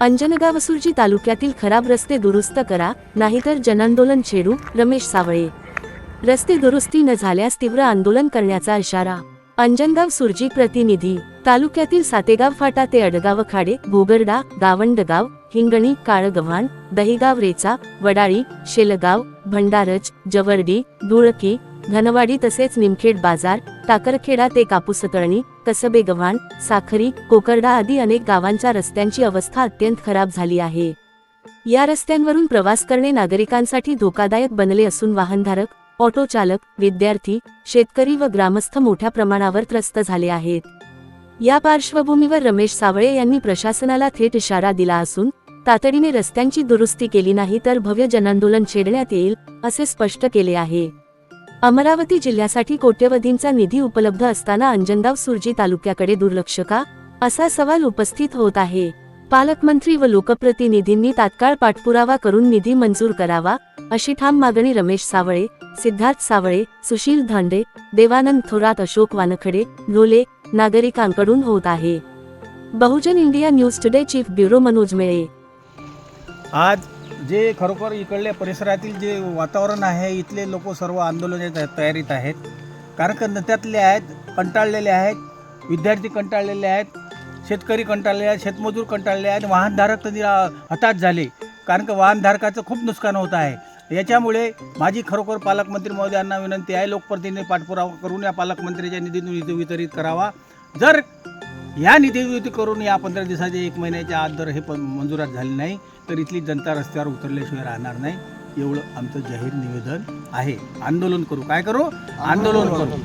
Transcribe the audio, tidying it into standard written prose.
अंजनगाव सुर्जी तालुक्यातील खराब रस्ते दुरुस्त करा, नाहीतर जनांदोलन छेडू, रमेश सावळे. रस्ते दुरुस्ती न झाल्यास तीव्र आंदोलन करण्याचा इशारा. अंजनगाव सुर्जी प्रतिनिधी. तालुक्यातील सातेगाव फाटा ते अडगाव खाडे, भोगरडा, गावंडगाव, हिंगणी, काळगव्हाण, दहिगाव, रेचा, वडाळी, शेलगाव, भंडारज, जवर्डी, धुळकी, धनवाडी तसेच निमखेड बाजार, टाकरखेडा ते कापूसतळणी, कसबे गव्हाण, साखरी, कोकरडा आदी अनेक गावांच्या रस्त्यांची अवस्था अत्यंत खराब झाली आहे. या रस्त्यांवरून प्रवास करणे नागरिकांसाठी धोकादायक बनले असून वाहनधारक, ऑटो चालक, विद्यार्थी, शेतकरी व ग्रामस्थ मोठ्या प्रमाणावर त्रस्त झाले आहेत. या पार्श्वभूमीवर रमेश सावळे यांनी प्रशासनाला थेट इशारा दिला असून तातडीने रस्त्यांची दुरुस्ती केली नाही तर भव्य जनांदोलन छेडण्यात येईल, असे स्पष्ट केले आहे. अमरावती जिल्ह्यासाठी कोट्यवधींचा निधी उपलब्ध असताना अंजनगाव सुर्जी तालुक्याकडे दुर्लक्ष का, असा सवाल उपस्थित होत आहे. पालकमंत्री व लोकप्रतिनिधींनी तात्काळ पाठपुरावा करून निधी मंजूर करावा, अशी ठाम मागणी रमेश सावळे, सिद्धार्थ सावळे, सुशील धांडे, देवानंद थोरात, अशोक वानखडे, लोले नागरिकांकडून होत आहे. Bahujan India news today chief bureau Manoj Mele. आज जे खरोखर इकडल्या परिसरातील जे वातावरण आहे, इथले लोक सर्व आंदोलनाच्या तयारीत आहेत. कारण त्यातले आहेत, कंटाळलेले आहेत, विद्यार्थी कंटाळलेले आहेत, शेतकरी कंटाळले आहेत, शेतमजूर कंटाळले आहेत, वाहनधारक तर हताश झाले. कारण का वाहनधारकाचं खूप नुकसान होत आहे. याच्यामुळे माझी खरोखर पालकमंत्री महोदयांना विनंती आहे, लोकप्रतिनिधी पाठपुरावा करून या पालकमंत्र्याच्या निधीतून निधी वितरित करावा. जर या निधी करून या 15 दिवसाच्या 1 महिन्याच्या आत जर हे मंजुरात झाले नाही तर इथली जनता रस्त्यावर उतरल्याशिवाय राहणार नाही. एवढं आमचं जाहीर निवेदन आहे. आंदोलन करू. काय करू? आंदोलन करू.